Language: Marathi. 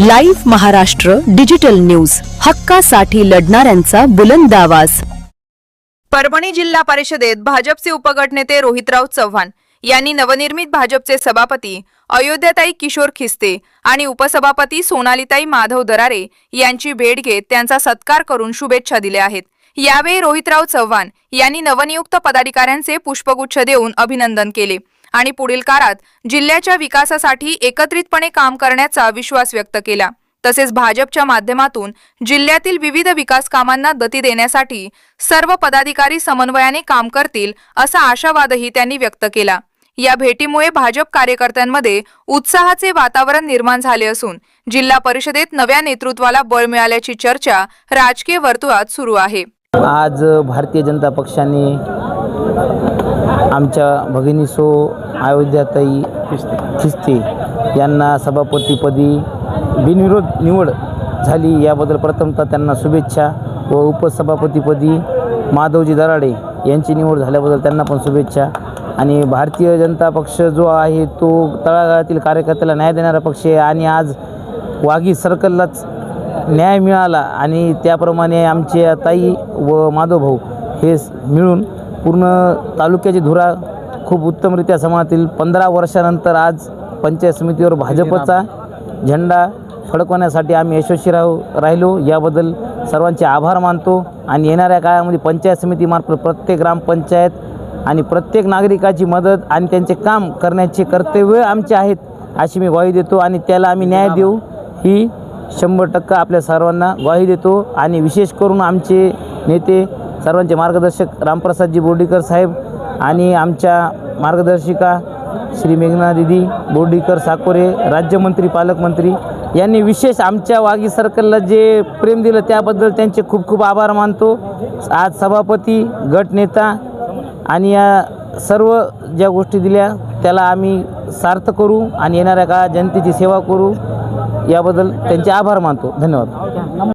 लाईव्ह महाराष्ट्र डिजिटल न्यूज, हक्कासाठी लढणाऱ्यांचा बुलंद आवाज। परभणी जिल्हा परिषदेत भाजपचे उपगटनेते रोहितराव चव्हाण यांनी नवनिर्मित भाजपचे सभापती अयोध्याताई किशोर खिस्ते आणि उपसभापती सोनालीताई माधव दरारे यांची भेट घेत त्यांचा सत्कार करून शुभेच्छा दिल्या आहेत। यावेळी रोहितराव चव्हाण यांनी नवनियुक्त पदाधिकाऱ्यांचे पुष्पगुच्छ देऊन अभिनंदन केले आणि पुढील काळात जिल्ह्याच्या विकासासाठी एकत्रितपणे काम करण्याचा विश्वास व्यक्त केला। तसेच भाजपच्या माध्यमातून जिल्ह्यातील विविध विकास कामांना गती देण्यासाठी सर्व पदाधिकारी समन्वयाने काम करतील असा आशावादही त्यांनी व्यक्त केला। या भेटीमुळे भाजप कार्यकर्त्यांमध्ये उत्साहाचे वातावरण निर्माण झाले असून जिल्हा परिषदेत नव्या नेतृत्वाला बळ मिळाल्याची चर्चा राजकीय वर्तुळात सुरू आहे। आज भारतीय जनता पक्षाने आमच्या भगिनी सो अयोध्याताई खिस्ते यांना सभापतीपदी बिनविरोध निवड झाली, याबद्दल प्रथमतः त्यांना शुभेच्छा व उपसभापतीपदी माधवजी दराडे यांची निवड झाल्याबद्दल त्यांना पण शुभेच्छा। आणि भारतीय जनता पक्ष जो आहे तो तळागाळातील कार्यकर्त्याला न्याय देणारा पक्ष आहे आणि आज वाघी सर्कललाच न्याय मिळाला आणि त्याप्रमाणे आमच्या ताई व माधव भाऊ हे मिळून पूर्ण तालुक्याची धुरा खूप उत्तमरित्या सांभाळतील। 15 वर्षानंतर आज पंचायत समितीवर भाजपचा झेंडा फडकवण्यासाठी आम्ही यशस्वी राहिलो, याबद्दल सर्वांचे आभार मानतो। आणि येणाऱ्या काळामध्ये पंचायत समितीमार्फत प्रत्येक ग्रामपंचायत आणि प्रत्येक नागरिकाची मदत आणि त्यांचे काम करण्याचे कर्तव्य आमचे आहेत अशी मी ग्वाही देतो आणि त्याला आम्ही न्याय देऊ ही 100% आपल्या सर्वांना ग्वाही देतो। आणि विशेष करून आमचे नेते सर्वांचे मार्गदर्शक रामप्रसादजी बोर्डीकर साहेब आणि आमच्या मार्गदर्शिका श्री मेघना दीदी बोर्डीकर साकोरे, राज्यमंत्री पालकमंत्री यांनी विशेष आमच्या वाघी सर्कलला जे प्रेम दिलं त्याबद्दल त्यांचे खूप खूप आभार मानतो। आज सभापती, गटनेता आणि या सर्व ज्या गोष्टी दिल्या त्याला आम्ही सार्थ करू आणि येणाऱ्या काळात जनतेची सेवा करू, याबद्दल त्यांचे आभार मानतो। धन्यवाद।